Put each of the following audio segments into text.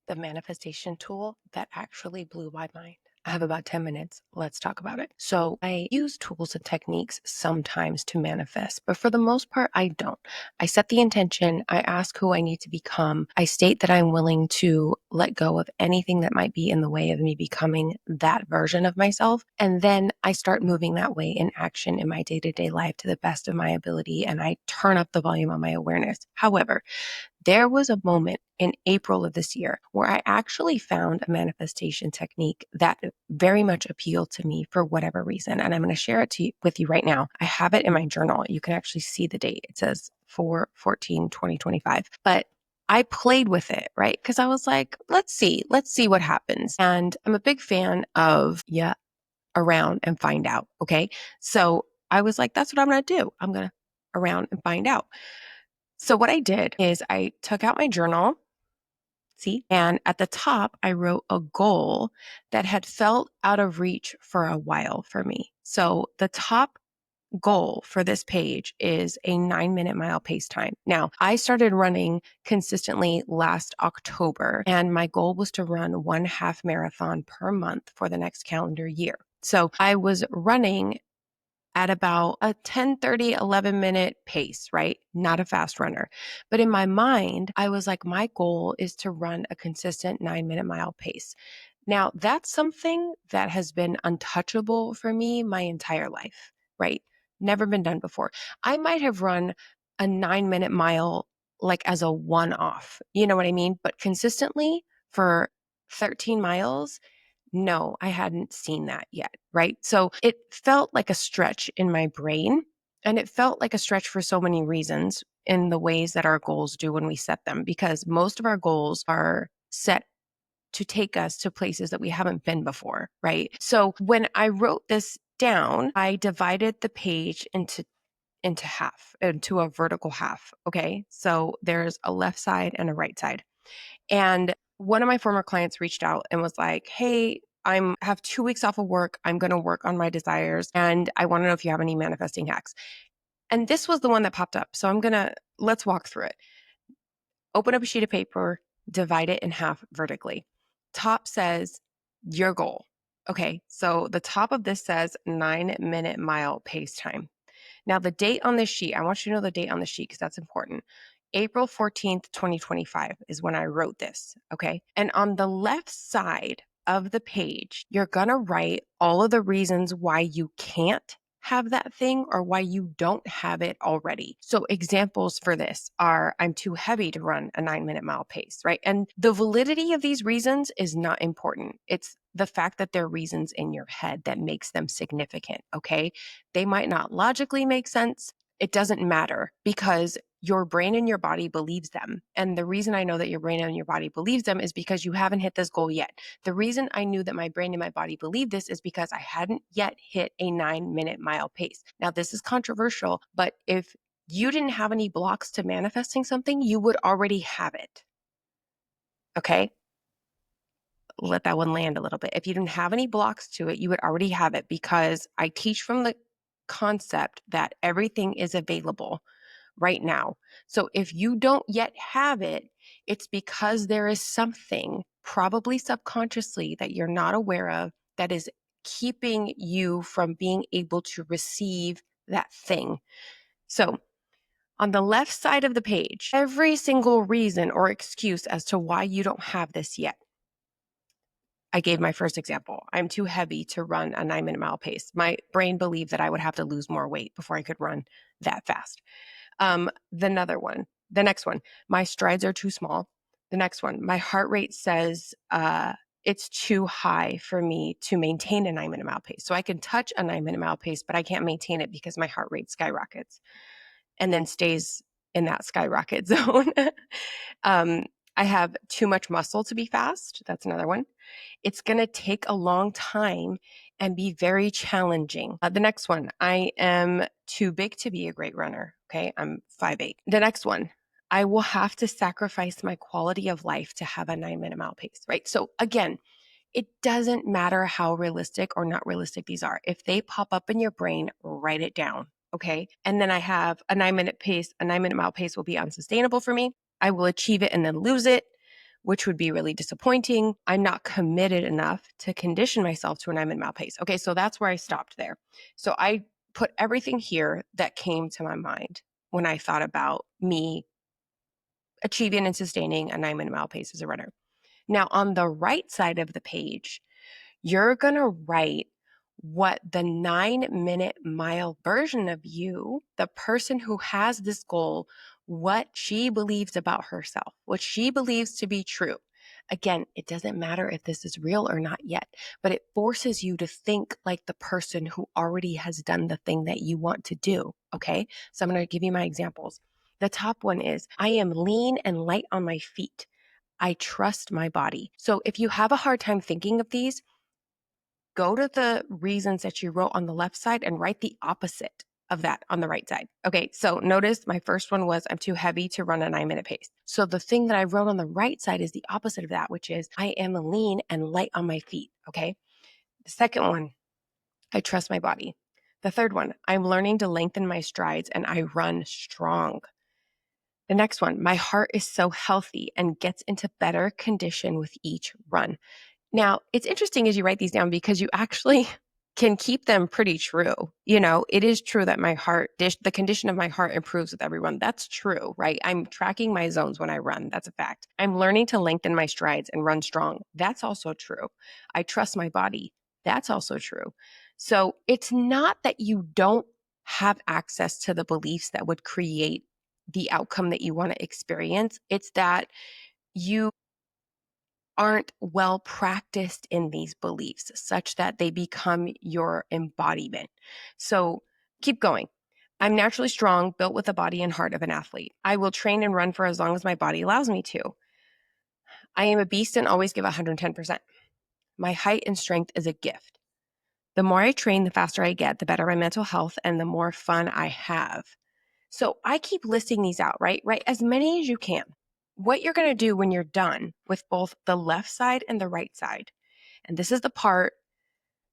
The manifestation tool that actually blew my mind. I have about 10 minutes. Let's talk about it. So, I use tools and techniques sometimes to manifest, but for the most part, I don't. I set the intention, I ask who I need to become, I state that I'm willing to let go of anything that might be in the way of me becoming that version of myself. And then I start moving that way in action in my day to day life to the best of my ability, and I turn up the volume on my awareness. However, there was a moment in April of this year where I actually found a manifestation technique that very much appealed to me for whatever reason. And I'm going to share it with you right now. I have it in my journal. You can actually see the date. It says 4/14/2025. But I played with it, right? Because I was like, let's see what happens. And I'm a big fan of, around and find out. Okay. So I was like, that's what I'm going to do. I'm going to around and find out. So what I did is I took out my journal, see, and at the top, I wrote a goal that had felt out of reach for a while for me. So the top goal for this page is a 9-minute mile pace time. Now, I started running consistently last October, and my goal was to run one half marathon per month for the next calendar year. So I was running at about a 10:30, 11-minute pace, right? Not a fast runner. But in my mind, I was like, my goal is to run a consistent 9-minute mile pace. Now, that's something that has been untouchable for me my entire life, right? Never been done before. I might have run a 9-minute mile like as a one off, you know what I mean? But consistently for 13 miles, no, I hadn't seen that yet, right? So it felt like a stretch in my brain, and it felt like a stretch for so many reasons in the ways that our goals do when we set them, because most of our goals are set to take us to places that we haven't been before, right? So when I wrote this down, I divided the page into half, into a vertical half, okay? So there's a left side and a right side. And one of my former clients reached out and was like, "Hey, I have 2 weeks off of work. I'm going to work on my desires. And I want to know if you have any manifesting hacks." And this was the one that popped up. So let's walk through it. Open up a sheet of paper, divide it in half vertically. Top says your goal. Okay. So the top of this says 9-minute mile pace time. Now, the date on this sheet, I want you to know the date on the sheet because that's important. April 14th, 2025 is when I wrote this. Okay. And on the left side of the page, you're going to write all of the reasons why you can't have that thing or why you don't have it already. So examples for this are I'm too heavy to run a 9-minute mile pace, right? And the validity of these reasons is not important. It's the fact that they're reasons in your head that makes them significant. Okay. They might not logically make sense. It doesn't matter because your brain and your body believes them. And the reason I know that your brain and your body believes them is because you haven't hit this goal yet. The reason I knew that my brain and my body believed this is because I hadn't yet hit a 9-minute mile pace. Now, this is controversial, but if you didn't have any blocks to manifesting something, you would already have it. Okay. Let that one land a little bit. If you didn't have any blocks to it, you would already have it because I teach from the concept that everything is available right now. So if you don't yet have it, it's because there is something, probably subconsciously, that you're not aware of that is keeping you from being able to receive that thing. So on the left side of the page, every single reason or excuse as to why you don't have this yet. I gave my first example. I'm too heavy to run a 9-minute mile pace. My brain believed that I would have to lose more weight before I could run that fast. The next one, my strides are too small. The next one, my heart rate says it's too high for me to maintain a 9-minute mile pace. So I can touch a 9-minute mile pace, but I can't maintain it because my heart rate skyrockets and then stays in that skyrocket zone. um, I have too much muscle to be fast. That's another one. It's going to take a long time and be very challenging. The next one, I am too big to be a great runner. Okay, I'm 5'8". The next one, I will have to sacrifice my quality of life to have a 9-minute mile pace, right? So again, it doesn't matter how realistic or not realistic these are. If they pop up in your brain, write it down. Okay. And then I have a 9-minute pace. A 9-minute mile pace will be unsustainable for me. I will achieve it and then lose it. which would be really disappointing. I'm not committed enough to condition myself to an I'm in mouth pace. Okay, so that's where I stopped there. So I put everything here that came to my mind when I thought about me achieving and sustaining a 9-minute mile pace as a runner. Now, on the right side of the page, you're going to write what the 9-minute mile version of you, the person who has this goal, what she believes about herself, what she believes to be true. Again, it doesn't matter if this is real or not yet, but it forces you to think like the person who already has done the thing that you want to do. Okay. So I'm going to give you my examples. The top one is I am lean and light on my feet. I trust my body. So if you have a hard time thinking of these, go to the reasons that you wrote on the left side and write the opposite of that on the right side. Okay, so notice my first one was I'm too heavy to run a 9-minute pace. So the thing that I wrote on the right side is the opposite of that, which is I am lean and light on my feet. Okay, the second one, I trust my body. The third one, I'm learning to lengthen my strides and I run strong. The next one, my heart is so healthy and gets into better condition with each run. Now, it's interesting as you write these down because you actually can keep them pretty true. You know, it is true that the condition of my heart improves with every run. That's true, right? I'm tracking my zones when I run. That's a fact. I'm learning to lengthen my strides and run strong. That's also true. I trust my body. That's also true. So it's not that you don't have access to the beliefs that would create the outcome that you want to experience. It's that you aren't well practiced in these beliefs such that they become your embodiment. So keep going. I'm naturally strong, built with the body and heart of an athlete. I will train and run for as long as my body allows me to. I am a beast and always give 110%. My height and strength is a gift. The more I train, the faster I get, the better my mental health, and the more fun I have. So I keep listing these out, right? Write as many as you can. What you're going to do when you're done with both the left side and the right side. And this is the part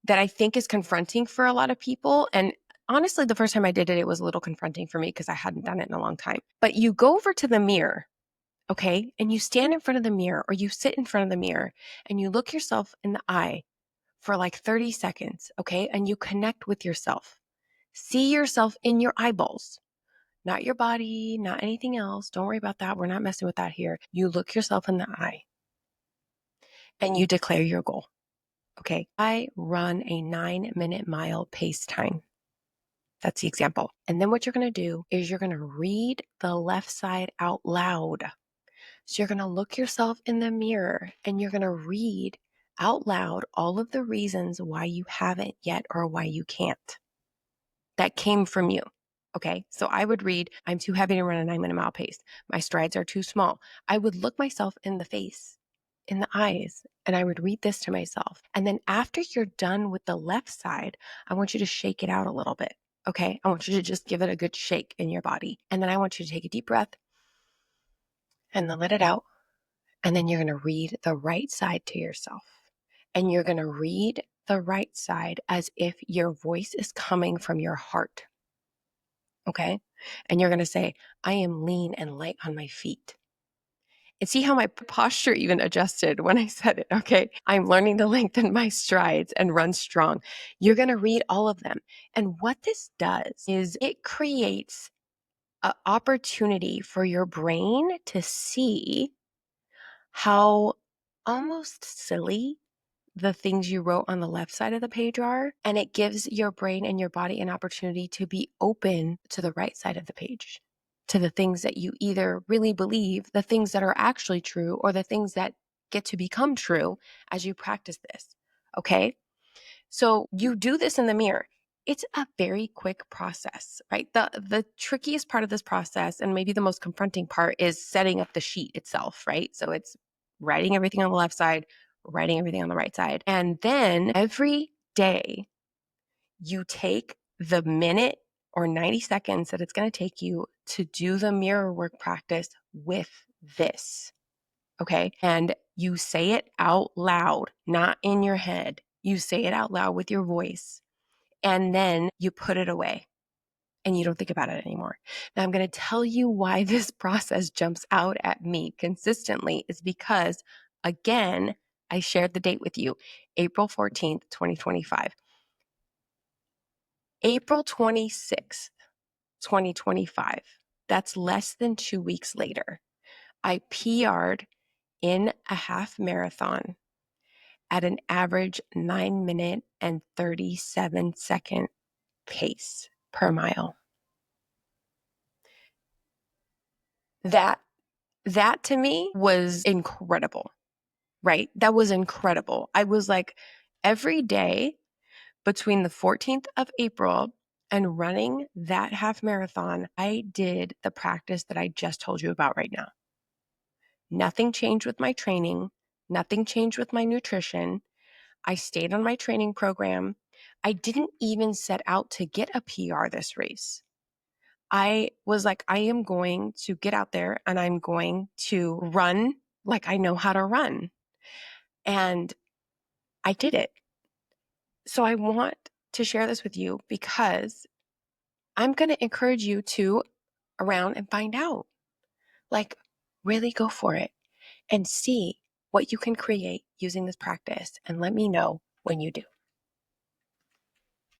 that I think is confronting for a lot of people. And honestly, the first time I did it, it was a little confronting for me because I hadn't done it in a long time. But you go over to the mirror, okay? And you stand in front of the mirror or you sit in front of the mirror and you look yourself in the eye for like 30 seconds, okay? And you connect with yourself. See yourself in your eyeballs. Not your body, not anything else. Don't worry about that. We're not messing with that here. You look yourself in the eye and you declare your goal. Okay, I run a 9-minute mile pace time. That's the example. And then what you're going to do is you're going to read the left side out loud. So you're going to look yourself in the mirror and you're going to read out loud all of the reasons why you haven't yet or why you can't. That came from you. Okay, so I would read, I'm too heavy to run a 9-minute mile pace. My strides are too small. I would look myself in the face, in the eyes, and I would read this to myself. And then after you're done with the left side, I want you to shake it out a little bit. Okay, I want you to just give it a good shake in your body. And then I want you to take a deep breath and then let it out. And then you're going to read the right side to yourself. And you're going to read the right side as if your voice is coming from your heart. Okay. And you're going to say, I am lean and light on my feet. And see how my posture even adjusted when I said it. Okay. I'm learning to lengthen my strides and run strong. You're going to read all of them. And what this does is it creates an opportunity for your brain to see how almost silly the things you wrote on the left side of the page are. And it gives your brain and your body an opportunity to be open to the right side of the page, to the things that you either really believe, the things that are actually true, or the things that get to become true as you practice this. Okay. So you do this in the mirror. It's a very quick process, right? The trickiest part of this process, and maybe the most confronting part, is setting up the sheet itself, right? So it's writing everything on the left side, writing everything on the right side. And then every day you take the minute or 90 seconds that it's going to take you to do the mirror work practice with this. Okay. And you say it out loud, not in your head. You say it out loud with your voice. And then you put it away. and you don't think about it anymore. Now, I'm going to tell you why this process jumps out at me consistently is because, again, I shared the date with you, April 14th, 2025. April 26th, 2025. That's less than 2 weeks later. I PR'd in a half marathon at an average 9 minute and 37-second pace per mile. That to me was incredible, right? That was incredible. I was like, every day between the 14th of April and running that half marathon, I did the practice that I just told you about right now. Nothing changed with my training. Nothing changed with my nutrition. I stayed on my training program. I didn't even set out to get a PR this race. I was like, I am going to get out there and I'm going to run like I know how to run. And I did it. So I want to share this with you because I'm going to encourage you to around and find out. Like, really go for it and see what you can create using this practice. And let me know when you do.